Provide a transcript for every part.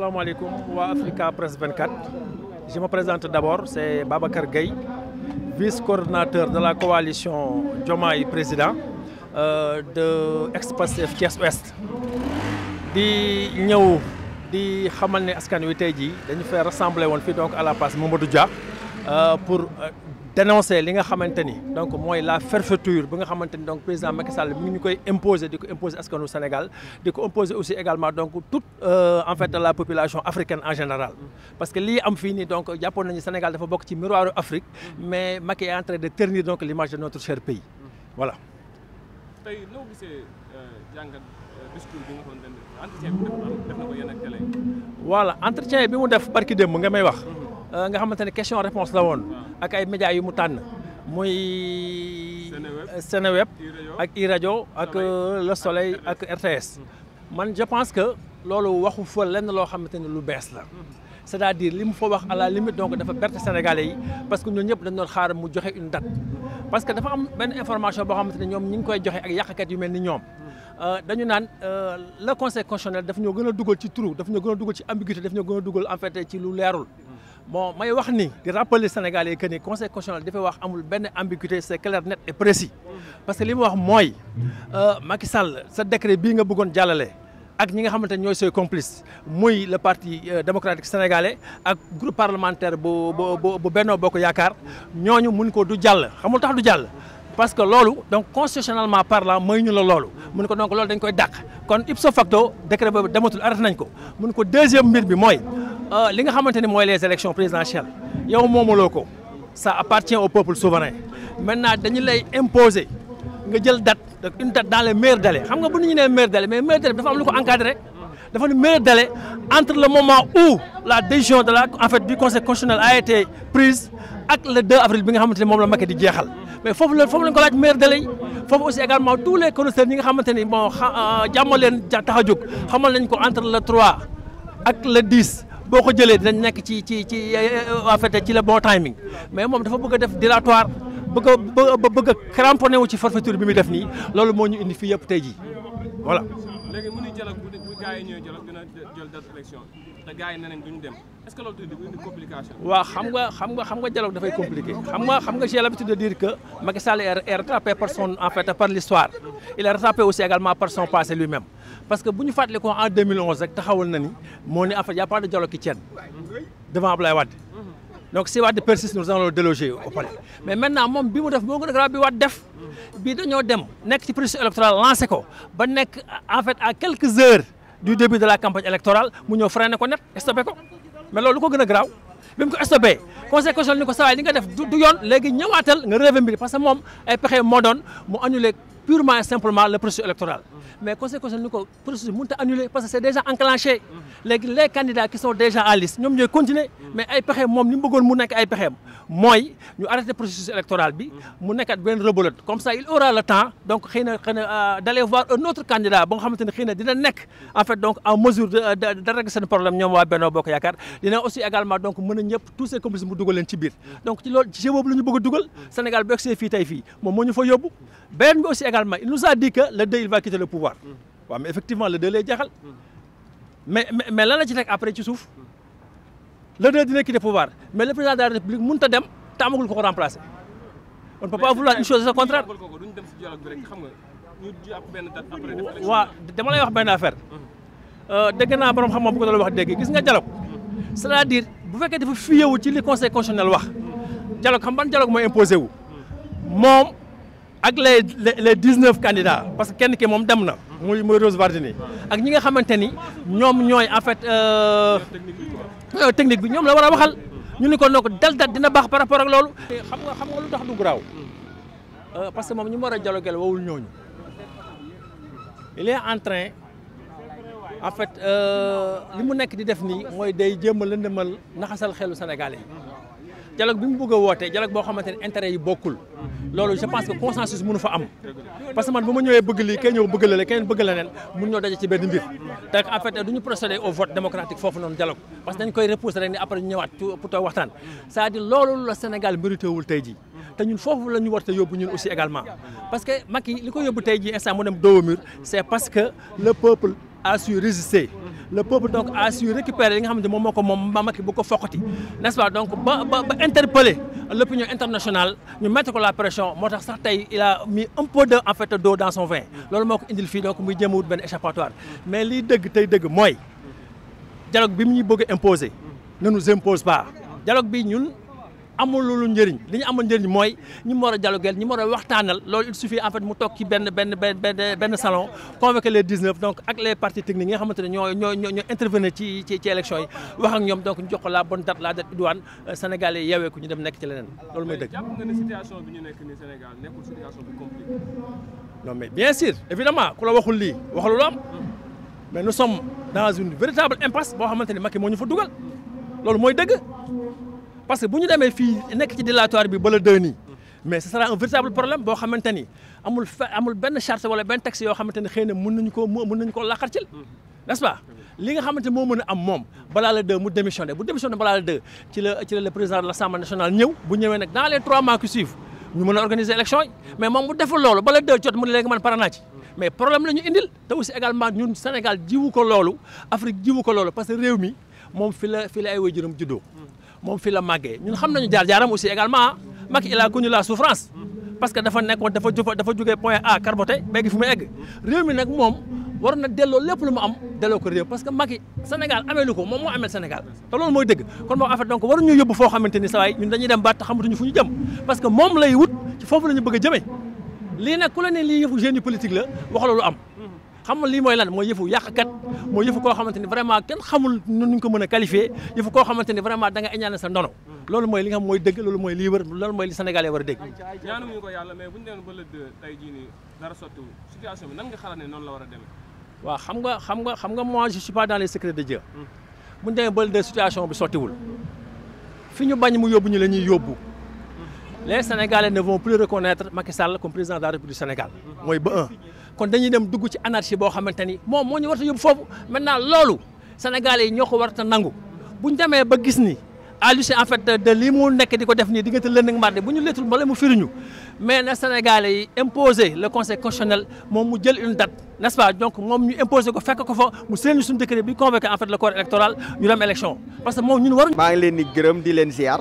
Assalamu alaikum wa Africa Presse 24. Je me présente d'abord, c'est Babacar Gueye, vice-coordinateur de la coalition Diomaye Président de ex-Pastef Thiès Ouest. di ñëw di xamal ne askan wi tey jii dañu fay rassembler woon fii donc à la place Mamadou Dia pour dénoncer li nga xamante ni donc mooy la fermeture bi nga xamante ni donc président Macky Sall mi ngi ñu koy imposer di ko imposer askanu Sénégal di ko imposer aussi également donc toute en fait la population africaine en général. parce que lii am fii nii donc jàppoon nañu Sénégal dafa bokk ci miroiru Afrique mais Macky est en train de ternir donc l'image de notre cher pays voilà. tey noo gisee jàngat discours bi nga xamante ne entretien bi def na ko yéen ak télé. voilà entretien bi mu def barki démb nga may wax. nga xamante ne question réponse la woon. ak ay médias yu mu tànn. muy Seneweb ak iRadio ak Le Soleil ak RTS. man je pense que loolu waxu fa lenn loo xamante ne lu bees la. c'est-à-dire li mu fa wax à la limite donc dafa berte Sénégalais yi parce que ñun ñëpp dañu doon xaar mu joxe une date. parce que dafa am benn information boo xamante ne ñoom ñi ngi koy joxe ak yàqkat yu mel ni ñoom. dañu naan le conseil constitutionnel daf ñoo gën a dugal ci trou daf ñoo gën a dugal ci ambiguïté daf ñoo gën a dugal en fait ci lu leerul. bon may wax ni di rappeler Sénégalais yi que ni conseil constitutionnel dafay wax amul benn ambiguïté c'est clair net et précis. parce que li mu wax mooy Macky Sall sa décret bii nga bëggoon jàllale. ak ñi nga xamante ne ñooy ses complices muy le parti démocratique sénégalais ak groupe parlementaire bu Benno Bokk Yaakaar ñooñu mun ko du jàll xamul tax du jàll. parce que loolu donc constitutionnellement parlant mooy ñu la loolu mun ko donc loolu dañ koy dàq kon ipso facto décret boobu dematul arrêté nañ ko mun ko deuxième mbir bi mooy li nga xamante ni mooy les élections présidentielles yow moomuloo ko ça appartient au peuple souverain maintenant dañu lay imposer nga jël date une date dans les meilleurs délais xam nga bu ñu nee meilleurs délais mais meilleurs délais dafa am lu ko encadré dafa ne meilleurs délais entre le moment où la décision de la en fait du conseil constitutionnel a été prise ak le 2 avril bi nga xamante ni moom la Macky di jeexal. mais foofu lañ ko laaj meilleur délai yi foofu aussi également tous les connaisseurs ñi nga xamante ni bon jàmmal leen tax a jóg xamal nañ ko entre le 3 ak le 10 boo ko jëlee dinañ nekk ci en fait ci le bon timing mais moom dafa bëgg a def dilatoire bëgg a cramponné wu ci forfaiture bi muy def nii loolu moo ñu indi fii yëpp tey jii voilà. léegi mu ni dialogue bu gars yi ñëwee dialogue dina jël date élection te gars yi nee nañ duñu dem est-ce que loolu du indi complication. waaw xam nga dialogue dafay compliqué xam nga j'ai l'habitude de dire que Macky Sall est rattrapé par son en fait par l'histoire il est rattrapé aussi également par son passé lui-même parce que bu ñu fàttali ko en 2011 rek taxawal na ni moo ni en fait y a pas de dialogue qui tienne devant Abdoulaye Wade donc si Wade persiste nous allons le déloger au palais mais maintenant moom bi mu def moo gën a grave bi Wade def bii dañoo dem nekk ci processus électoral lancé ko ba nekk en fait à quelques heures du début de la campagne électorale mu ñëw freiné ko net stoppé ko mais loolu lu ko gën a graaw bi mu ko stoppé conseil constitutionnel ni ko saa waay li nga def du yoon léegi ñëwaatal nga rêvé mbir parce que moom ay pexe moo doon mu annulé purement et simplement le processus électoral mais conseil constitutionnel ni ko processus mënut a annulé parce que c'est déjà enclenché léegi les candidats qui sont déjà à liste ñoom ñooy continuer mais ay pexe moom ni mu bëggoon mu nekk ay pexeem mooy ñu arrêté processus électoral bi mu nekkat benn rebelote comme ça il aura le temps donc xëy na d'aller voir un autre candidat ba nga xamante ne xëy na dina nekk en fait donc en mesure de régler seen problème ñoom waa Benno Bokk Yaakaar dina aussi également donc mën a ñëpp tous ces complices mu dugal leen ci biir donc ci loolu ci jeu boobu la ñu bëgg a dugal Sénégal bu egsee fii tey fii moom moo ñu fa yóbbu beneen bi aussi également il nous a dit que le 2 il va quitter le pouvoir waaw mais effectivement le 2 lay jeexal mais lan la ci teg après ci suuf le 2 dina quitter pouvoir mais le président de la République mënut a dem te amagul ko remplacer on ne peut pas vouloir une chose de contraire. waaw dama lay wax benn affaire dégg naa borom xam-xam bu ko doon wax dégg gis nga dialogue c'est-à-dire bu fekkee dafa fiyé wu ci li conseil constitutionnel wax dialogue xam ban dialogue mooy imposé wu moom ak les 19 candidats parce que kenn ki moom dem na muy Rose Wardini ak ñi nga xamante ni ñoom ñooy en fait technique bi ñoom la war a waxal ñu ni ko noo ko dal date dina baax par rapport ak loolu. xam nga lu tax du garaaw parce que moom ñu mu war a dialoguer wowul ñooñu il est en train en fait li mu nekk di def nii mooy day jéem a lëndëmal naxasal xelu Sénégalais yi dialogue bi mu bëgg a woote dialogue boo xamante ne intérêt yi bokkul loolu je pense que consensus mënu fa am parce que man bu ma ñëwee bëgg lii kenn ñëw bëgg la keneen bëgg la neen mun ñoo daje ci benn mbir te en fait du ñu procéder au vote démocratique foofu noonu dialogue parce que dañ koy repousser rek ni après ñu ñëwaat pour toog waxtaan c'est-à-dire loolu la Sénégal mérité wul tey jii te ñun foofu la ñu war a yóbbu ñun aussi également parce que Macky li ko yóbbu tey jii instant mu dem dos au mur c'est parce que le peuple a su résister le peuple donc a su récupérer li nga xamante moom moo ko moom Macky bu ko foqati n'est-ce pas donc ba interpeller l'opinion internationale ñu mettre ko la pression moo tax sax tey il a mis un peu de en fait d'eau dans son vin loolu moo ko indil fii donc muy jéem a wut benn échappatoire mais liy dëgg tey dëgg mooy dialogue bi mu ñuy bëgg a imposer ne nous impose pas dialogue bi ñun amul lu njëriñ li ñu amal njëriñ mooy ñi mu war a dialoguer ñi mu war a waxtaanal loolu il suffit en fait mu toog ci benn salon convoquer les 19 donc ak les partis techniques yi nga xamante ne ñoo intervenir ci élection yi wax ak ñoom donc ñu jox ko la bonne date la date idoine Sénégalais yi yeewee ko ñu dem nekk ci leneen loolu mooy dëgg. jàpp nga ne situation bi ñu nekk nii Sénégal nekkul situation bu compliquée. non mais bien sûr évidemment ku la waxul lii waxul lu am mais nous sommes dans une véritable impasse boo xamante ne Macky moo ñu fa dugal loolu mooy dëgg. parce que bu ñu demee fii nekk ci dilatoire bi ba la deux nii mais ce sera un véritable problème boo xamante ni amul benn charte wala benn texte yoo xamante ne xëy na mën nañu ko laqarcil n'est-ce pas li nga xamante moo mën a am moom balaa la deux mu démissionné bu démissionné balaa la deux ci la le président de l'Assemblée nationale ñëw bu ñëwee nag dans les 3 mois qui suivent ñu mën a organiser élection yi mais moom mu deful loolu bala deux jot mu ne léegi man pare naa ci mais problème la ñu indil te aussi également ñun Sénégal jiwu ko loolu Afrique jiwu ko loolu parce que réew mi moom fi la ay waajuram juddoo moom fi la màggee ñun xam nañu jaar-jaaram aussi également Macky il a connu la souffrance parce que dafa nekkoon dafa jógee point A carboté béygi fu mu egg réew mi nag moom war na delloo lépp lu mu am delloo ko réew parce que Macky Sénégal ameelu ko moom moo amel Sénégal te loolu mooy dëgg kon moom en fait donc waruñu yóbbu foo xamante ni saa waay ñun dañuy dem ba te xamatuñu fu ñu jëm parce que moom lay wut ci foofu la ñu bëgg a jëmee lii nag ku la ne lii yëfu génie politique la wax loolu am xam nga lii mooy lan mooy yëfu yàqkat mooy yëfu koo xamante ni vraiment kenn xamul nu ñu ko mën a qualifier yëfu koo xamante ni vraiment da nga añaane sa ndono loolu mooy li nga xam mooy dëgg loolu mooy lii wër loolu mooy li Sénégalais war a dégg. ñaanuñu ko yàlla mais bu ñu demee ba le deux tey jii nii dara sottiwul situation bi nan nga xalaat ne noonu la war a demee. waaw xam nga moi je suis pas dans les secrets de Dieu bu ñu demee ba le deux situation bi sottiwul fi ñu bañ mu yóbbu ñu la ñuy yóbbu les Sénégalais ne vont plus reconnaître Macky Sall comme président de la République du Sénégal mooy ba un. kon dañuy dem dugg ci anarchie boo xamante ni moom moo ñu war a yóbbu foofu maintenant loolu Sénégalais yi ñoo ko war a nangu bu ñu demee ba gis ni à l'issue en fait de lii mu nekk di ko def nii diggante lënd ak mardi bu ñu leetul mbala mu firiñu mais na Sénégalais yi imposer le conseil constitutionnel moom mu jël une date n'est-ce pas donc moom ñu imposer ko fekk ko fa mu seen suñu décret bi convoqué en fait le corps électoral ñu dem élection parce que moom ñun waruñu. maa ngi leen di gërëm di leen ziar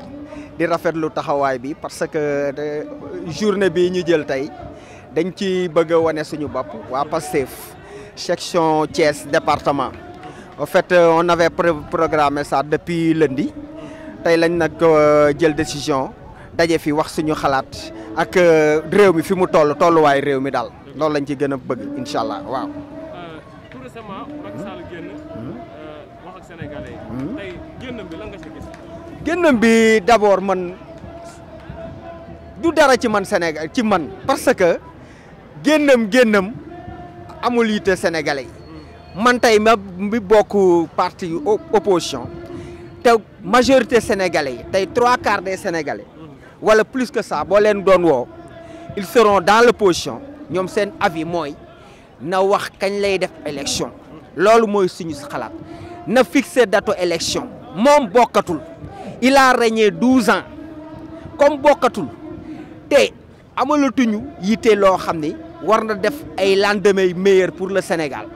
di rafetlu taxawaay bi parce que journée bi ñu jël tey. dañ ci bëgg a wane suñu bopp waa Pastef section Thiès département en fait on avait programmé ça depuis lundi tey lañ nag jël décision daje fi wax suñu xalaat ak réew mi fi mu tolluwaay réew mi daal loolu lañ ci gën a bëgg incha allah waaw. tout récemment Macky Sall génn wax ak sénégalais yi. tey génnam bi lan nga ci gis. génnam bi d'abord man du dara ci man Sénégal ci man parce que. génnam amul yitte sénégalais yi man tey ma bi bokk parti opposition te majorité sénégalais yi tey 3/4 des sénégalais wala plus que ça boo leen doon woo ils seront dans l'opposition ñoom seen avis mooy na wax kañ lay def élection loolu mooy suñu xalaat na fixer date élection moom bokkatul il a régné 12 ans comme bokkatul te amalatuñu yitte loo xam ni war na def ay lendemain meilleur pour le Sénégal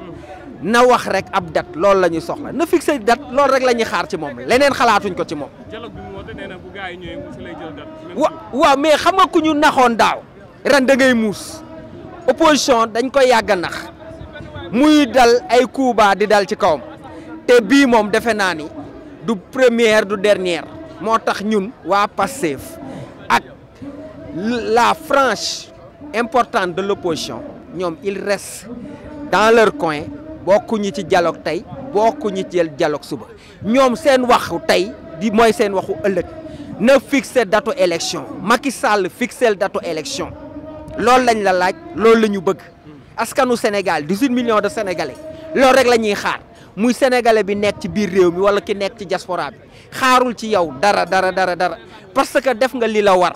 na wax rek ab date loolu la ñu soxla na fixé date loolu rek la ñuy xaar ci moom leneen xalaatuñ ko ci moom. dialogue bi mu woote nee na bu gars yi ñëwee mu lay jël date. waaw mais xam nga ku ñu naxoon daaw ren da ngay muus opposition dañ koy yàgg a nax muy dal ay coups di dal ci kawam te bii moom defe naa ni du première du dernière moo tax ñun waa Pastef ak la frange importante de l'opposition ñoom ils restent dans leur coin bokkuñu ci dialogue tey bokkuñu ci dialogue suba ñoom seen waxu tey di mooy seen waxu ëllëg na fixer date élection Macky Sall fixer date élection loolu lañ la laaj loolu la ñu bëgg askanu Sénégal 18 millions de sénégalais loolu rek la ñuy xaar muy sénégalais bi nekk ci biir réew mi wala ki nekk ci diaspora bi xaarul ci yow dara parce que def nga li la war.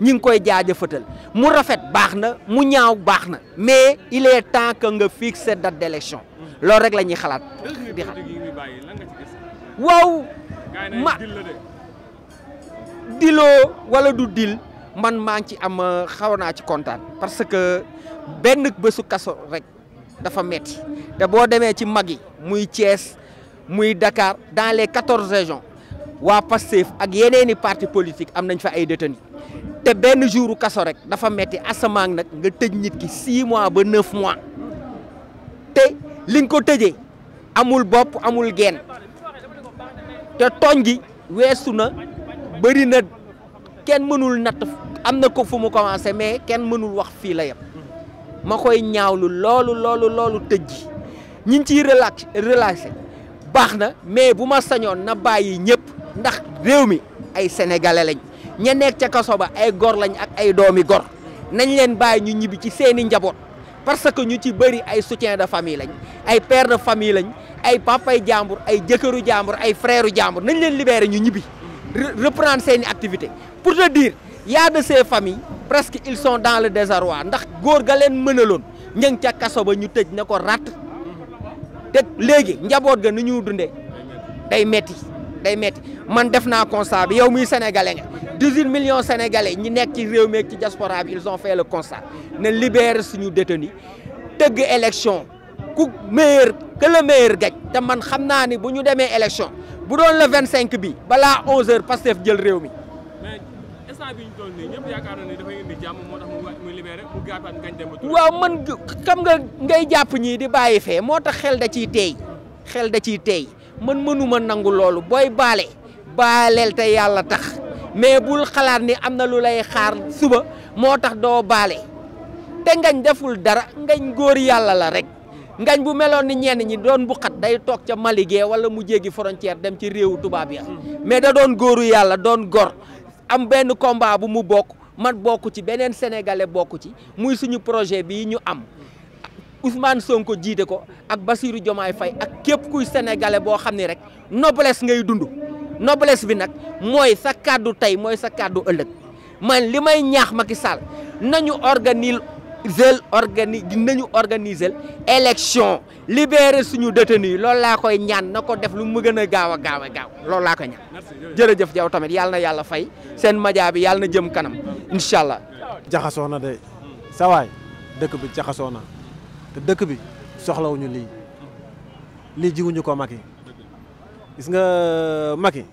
ñi ngi koy jaajëfatal mu rafet baax na mu ñaaw baax na mais il est temps que nga fixer date d'élection loolu rek la ñuy xalaat. di xam waaw ma diloo wala du dil man maa ngi ci am xaw naa ci kontaan parce que benn bésu kaso rek dafa metti te boo demee ci mag yi muy Thiès muy Dakar dans les 14 régions waa Pastef ak yeneeni parti politique am nañ fa ay détenus te benn jouru kaso rek dafa metti asamaang nag nga tëj nit ki 6 mois ba 9 mois te li nga ko tëjee amul bopp amul geen te tooñ gi weesu na bëri na kenn mënul natt am na ko fu mu commencé mais kenn mënul wax fii la yem ma koy ñaawlu loolu tëj gi ñi ngi ciy relaxé baax na mais bu ma sañoon na bàyyi ñëpp ndax réew mi ay sénégalais lañ ña nekk ca kaso ba ay gor lañ ak ay doomi gor nañ leen bàyyi ñu ñibbi ci seeni njaboot parce que ñu ci bëri ay soutien de famille lañ ay père de famille lañ ay papay jàmbur ay jëkkëru jàmbur ay frère jàmbur nañ leen libéré ñu ñibbi reprendre seeni activité pour te dire y a de ces familles presque ils sont dans le désarroi ndax góor ga leen mënaloon ña ngi ca kaso ba ñu tëj na ko rat te léegi njaboot ga nu ñu dundee day metti man def naa constat bi yow muy sénégalais nga 18 millions sénégalais ñi nekk ci réew mi ak ci diaspora bi ils ont fait le constat ne libérer suñu détenu tëgg élection ku meilleur que le meilleur gagne te man xam naa ni bu ñu demee élection bu doon le 25 bi balaa 11h Pastef jël réew mi. mais instant bi ñu toll nii ñëpp yaakaar na ni dafay indi jàmm moo tax muy libéré mu gàttal ngañ dem ba. waaw man xam nga ngay jàpp ñii di bàyyi fee moo tax xel da ciy teey man mënuma nangu loolu booy baaleel te yàlla tax mais bul xalaat ni am na lu lay xaar suba moo tax doo baale te ngañ deful dara ngañ góor yàlla la rek ngañ bu meloon ni ñenn ñi doon bu xat day toog ca Maligé wala mu jéggi frontière dem ci réewu tubaab ya mais da doon góoru yàlla doon gor am benn combat bu mu bokk man bokk ci beneen sénégalais bokk ci muy suñu projet bii ñu am Ousmane Sonko jiite ko ak Bassirou Diomaye Faye ak képp kuy sénégalais boo xam ne rek noblesse ngay dund noblesse bi nag mooy sa kàddu tey mooy sa kàddu ëllëg man li may ñaax Macky Sall nañu organiser élection libérer suñu détenu yi loolu laa koy ñaan na ko def lu mu gën a gaaw loolu laa koy ñaan jërëjëf yow tamit yàlla na yàlla fay seen média bi yàlla na jëm kanam incha allah. jaxasoo na de sawaay dëkk bi jaxasoo na te dëkk bi soxlawuñu lii jiwuñu ko Macky gis nga Macky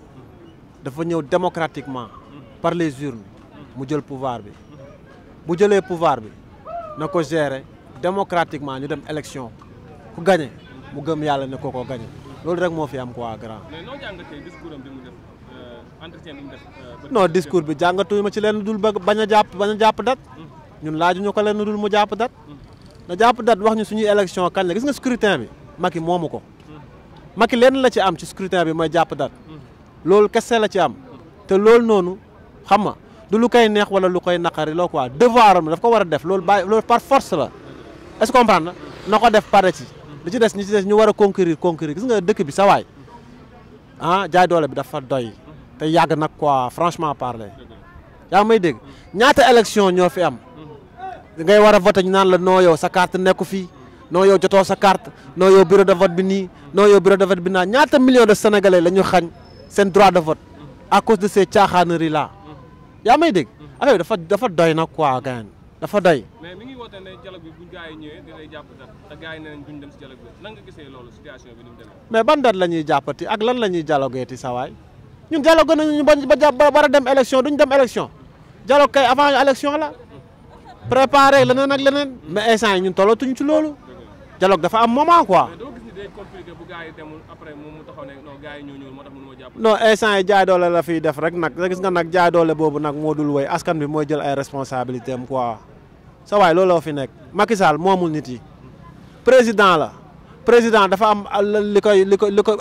dafa ñëw démocratiquement par les urnes mu jël pouvoir bi bu jëlee pouvoir bi na ko gérer démocratiquement ñu dem élection ku gagné mu gëm yàlla ne ko gagné loolu rek moo fi am quoi grand. mais noo jàngatee discours am bi mu def entretien bi mu def. non discours bi jàngatuñu ma ci leen dul bañ a jàpp date ñun laajuñu ko leen dul mu jàpp date na jàpp date wax ñu suñuy élection kañ la gis nga scrutin bi Macky moomu ko. Macky leen la ci am ci scrutin bi mooy jàpp date loolu kese la ci am te loolu noonu xam nga du lu koy neex wala lu koy naqari loo quoi devoir am daf ko war a def loolu loolu par force la est-ce que comprendre na ko def pare ci li ci des ñi ci des ñu war a conquérir gis nga dëkk bi sa waay jaay doole bi dafa doy te yàgg nag quoi franchement parler yaa may dégg ñaata élection ñoo fi am ngay war a voter ñu naan la noo yow sa carte nekku fii non yow jotoo sa carte non yow bureau de vote bi nii non yow bureau de vote bi naa ñaata millions de sénégalais la ñu xañ seen droit de vote à cause de ces caaxaaneries là yaa may dégg affaire bi dafa doy nag quoi gars dafa doy. mais mi ngi woote ne dialogue bi bu gars yi ñëwee dinañ jàpp date te gars yi nee nañ duñ dem si dialogue bi nan nga gisee loolu situation bi ni mu demee. mais ban date la ñuy jàppati ak lan la ñuy dialogueeti sa waay ñun dialogue nañu ba war a dem élection duñ dem élection dialogue kay avant élection la préparé leneen ak leneen mais instant yi ñun tollatuñ ci loolu. dialogue dafa am moment quoi. mais doo gis ni day compliqué bu gars yi demul après moom mu taxaw ne non gars yi ñoo ñëwul moo tax mënu ma jàpp. non instant yi jaay doole la fiy def rek nag gis nga nag jaay doole boobu nag moo dul woy askan bi mooy jël ay responsabilités am quoi sa waay looloo fi nekk Macky Sall moomul nit yi président la président dafa am li koy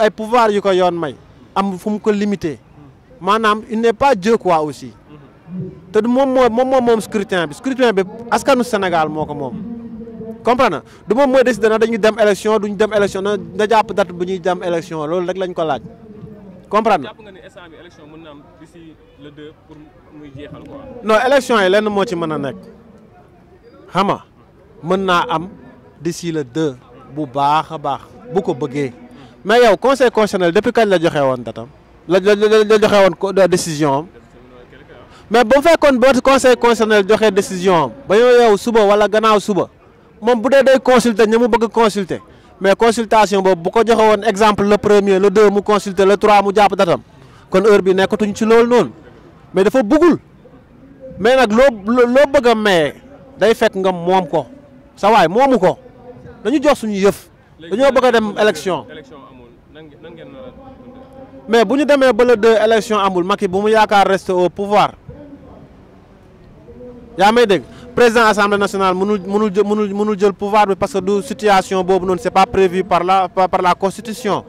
ay pouvoir yu ko yoon may am fu mu ko limité maanaam il n'est pas Dieu quoi aussi te moom scrutin bi askanu Sénégal moo ko moom. comprendre na du moom mooy décider na dañuy dem élection duñ dem élection na jàpp date bu ñuy dem élection loolu rek lañ ko laaj comprendre na. jàpp nga ni instant bi élection mën na am d'ici le 2 pour muy jeexal quoi. non élection yi lenn moo ci mën a nekk xam nga mën naa am d'ici le 2 bu baax a baax bu ko bëggee mais yow conseil constitutionnel depuis kañ la joxe woon datam la joxe woon décision am mais bu fekkoon boo conseil constitutionnel joxe décision am ba yow suba wala gannaaw suba. moom bu dee day consulter ña mu bëgg consulter mais consultation boobu bu ko joxe woon exemple le premier le 2 mu consulter le 3 mu jàpp datam kon heure bi nekkatuñ ci loolu noonu mais dafa bëggul mais nag loo bëgg a maye day fekk nga moom ko sa waay moomu ko dañu jox suñu yëf dañoo bëgg a dem élection mais bu ñu demee ba le 2 élection amul Macky bu mu yaakaar rester au pouvoir yaa may dégg président assemblée nationale mënul jël pouvoir bi parce que du situation boobu noonu c'est pas prévu par la constitution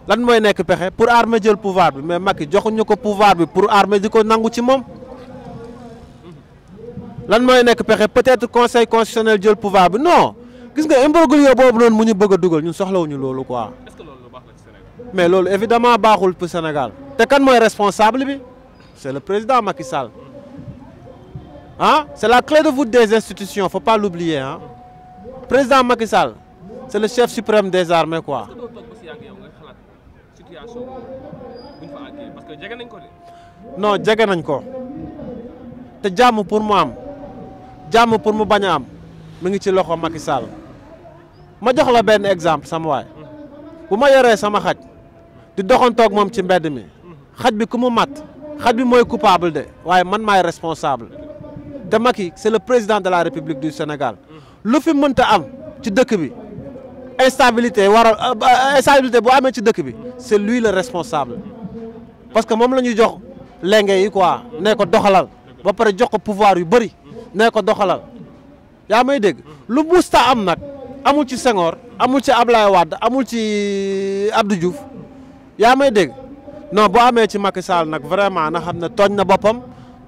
lan mooy nekk pexe pour armée jël pouvoir bi mais Macky joxuñu ko pouvoir bi pour armée di ko nangu ci moom lan mooy nekk pexe peut-être conseil constitutionnel jël pouvoir bi non gis nga imbroglio boobu noonu mu ñu bëgg a dugal ñun soxlawuñu loolu quoi mais loolu évidemment baaxul pour Sénégal te kan mooy responsable bi c'est le président Macky Sall ah c'est la clé de voûte des institutions faut pas l'oublier ah président Macky Sall c'est le chef suprême des armées quoi. non jege nañ ko te jàmm pour mu am jàmm pour mu bañ a am mu ngi ci loxo Macky Sall ma jox la benn exemple sama waay bu ma yoree sama xaj di doxantoog moom ci mbedd mi xaj bi ku mu mat xaj bi mooy coupable de waaye man maay responsable. te Macky c'est le président de la République du Sénégal lu fi mënta am ci dëkk bi instabilité instabilité bu amee ci dëkk bi c'est lui le responsable parce que moom la ñuy jox lenge yi quoi nee ko doxalal ba pare jox ko pouvoir yu bëri nee ko doxalal yaa may dégg lu musta am nag amul ci Senghor amul ci Ablaye Wade amul ci Abdou Diouf yaa may dégg non bu amee ci Macky Sall nag vraiment na xam ne tooñ na boppam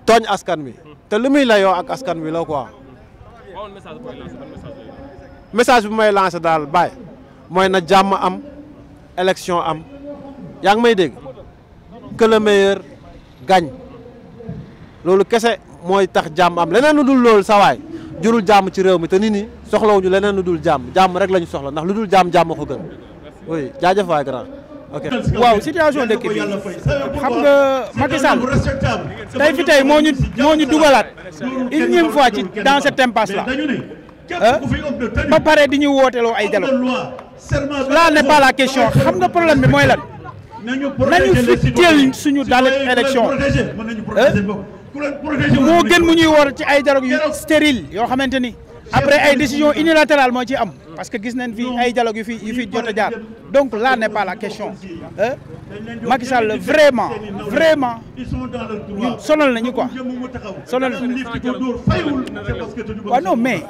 tooñ askan wi te lu muy layoo ak askan wi la quoi message bi may lancé daal Baye mooy na jàmm am élection am yaa ngi may dégg que le meilleur gagne loolu kese mooy tax jàmm am leneen lu dul loolu sawaay jurul jàmm ci réew mi te nit ñi soxlawuñu leneen lu dul jàmm rek la ñu soxla ndax lu dul jàmm ko gën oui jaajëf waay grand ok. waaw situation dëkk bi xam nga Macky Sall tey fi tey moo ñu dugalaat unième fois ci dans cette impasse là ba pare di ñu wooteloo ay dialogue là n'est pas la question xam nga problème bi mooy lan nañu fi teel suñu daal élection moo gën mu ñuy wor ci ay dialogue yu stérile yoo xamante ni après ay décision unilatérale moo ci am parce que gis nañ fi ay dialogue yu fi jot a jaar donc là n'est pas la question Macky Sall vraiment ñun sonal nañu quoi sonal waaw non mais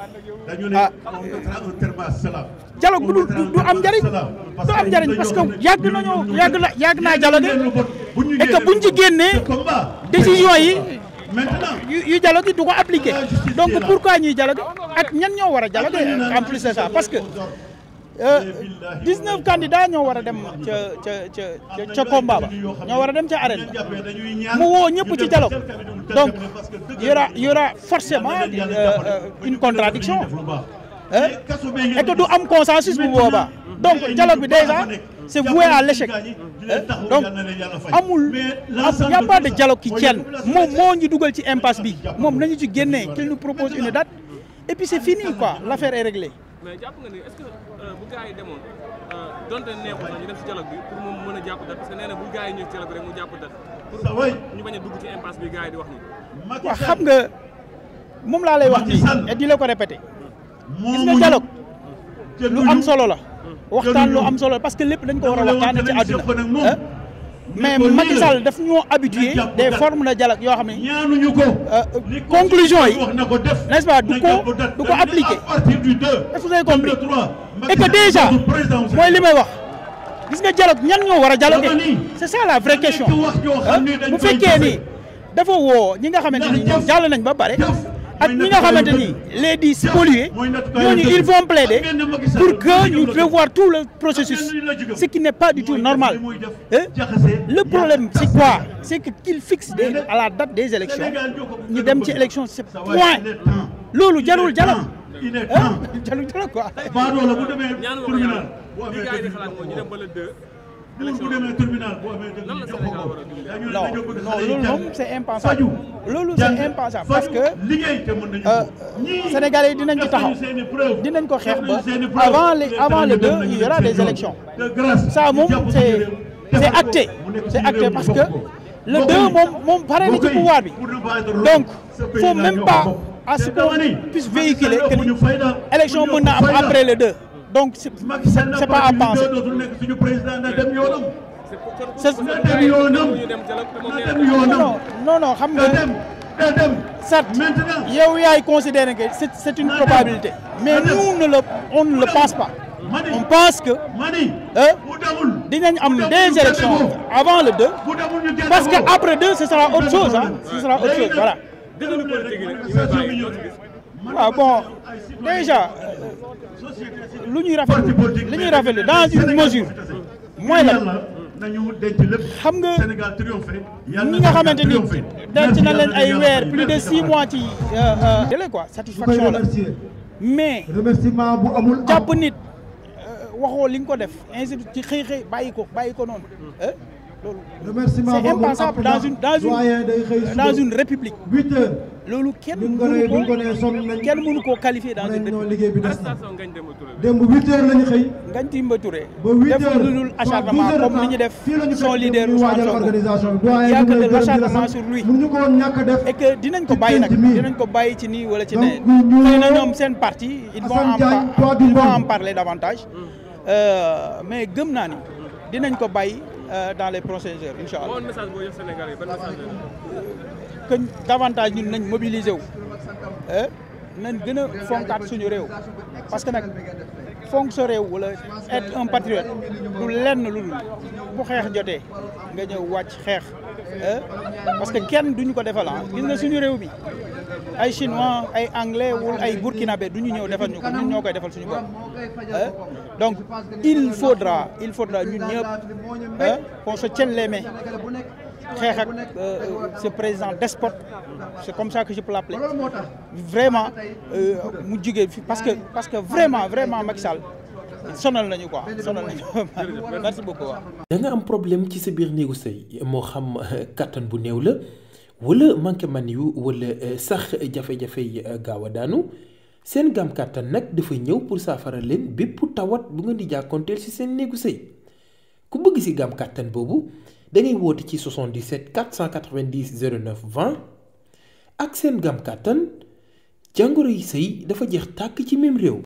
dialogue bu du am njariñ parce que yàgg naa dialogue et que buñ ci génnee décision yi yu dialogue yi du ko appliquer donc pourquoi ñuy dialogue ak ñan ñoo war a dialogue en plus de ça parce que 19 candidats ñoo war a dem ca combat ba ñoo war a dem ca arène ba mu woo ñëpp ci dialogue donc y aura forcément une contradiction et que du am consensus bu boobaa donc dialogue bi déjà c'est voué à l'échec donc y a pas de dialogue qui tienne moom moo ñu dugal ci impasse bi moom nañu ci génnee qu'il nous propose une date et puis c'est fini quoi l'affaire est réglée. mais jàpp nga ni est-ce que bu gars yi demoon donte neexul sax ñu dem ci dialogue bi pour moom mën a jàpp date parce que nee na bu gars yi ñëw ci dialogue bi rek mu jàpp date pour ñu bañ a dugg ci impasse bi gars yi di wax ni. waaw xam nga moom laa lay wax nii et di la ko répéter gis nga dialogue lu am solo la waxtaan lu am solo parce que lépp dañ ko war a waxtaane ci àdduna mais Macky Sall daf ñoo habitué des formes de dialogue yoo xam ne conclusion yi n'est-ce pas du ko appliquer est-ce que vous avez compris et que déjà mooy li may wax gis nga dialogue ñan ñoo war a dialoguer c'est ça la vraie question bu fekkee ni dafa woo ñi nga xamante ni ñoom jàll nañ ba pare ak ñi nga xamante ni les 10 pollués ñooñu ils vont plaider pour que ñu revoir tout le processus ce qui n'est pas du tout normal le problème c'est quoi c'est que qu'il fixe à la date des élections ñu dem ci élection c'est point loolu jarul dialogue jarul dialogue quoi. li gars yi di xalaat mooy ñu dem ba le 2 bu demee tribunal boo amee dëgg ñu jox ko loolu moom c'est impensable loolu c'est impensable parce que Sénégalais yi dinañ ci taxaw dinañ ko xeex ba avant le 2 il y aura des élections ça moom c'est acté parce que le 2 moom pare na ci pouvoir bi donc faut même pas à ce qu'on puisse véhiculer que ni élection mën na am après le 2 donc c'est pas à penser. non xam nga certes yow yaay considérer que c'est une probabilité mais nous on ne le pense pas on pense que dinañ am des élections avant le 2 parce que après 2 ce sera autre chose voilà. waaw bon déjà lu ñuy rafetlu dans une mesure mooy la xam nga ñi nga xamante ni denc na leen ay weer plus de 6 mois ci délai quoi satisfaction la mais jàpp nit waxoo li nga ko def ainsi ci xëy bàyyi ko noonu loolu c'est impensable dans une république loolu kenn mënu koo qualifier dans une république. démb 8 heures la ñu xëy. Ngagne Demba Touré def lu dul acharnement comme ni ñu def son leader Ousmane Sonko il y a que de l'acharnement sur lui et que dinañ ko bàyyi ci nii wala ci nee xëy na ñoom seen parti ils vont en parler davantage mais gëm naa ni dinañ ko bàyyi dans les prochaines heures incha allah. que davantage ñun nañ mobiliser wu nañ gën a fonkaat suñu réew parce que nag fonk sa réew wala être un patriote du lenn lu dul bu xeex jotee nga ñëw wàcc xeex parce que kenn duñu ko defal gis nga suñu réew mi ay chinois ay anglais wala ay burkinabé duñu ñëw defal ñu ko ñun ñoo koy defal suñu bopp donc il faudra ñun ñëpp qu'on se tienne les mains xeex ak ce président despote c'est comme ça que je peux l'appeler vraiment mu jugee fi parce que vraiment Macky Sall sonal nañu quoi merci beaucoup waaw. da nga am problème ci sa biir néegu sëy moo xam kattan bu néew la wala manqué man yu wala sax jafe-jafe yi gaaw a daanu seen gam kattan nag dafa ñëw pour saafara leen bépp tawat bu nga di jàkkoonteel ci seen néegu sëy ku bëgg ci gam kattan boobu da ngay woote ci 77 490 09 20 ak seen gam kattan jàngoro yi sëy dafa jeex tàkk ci même réew.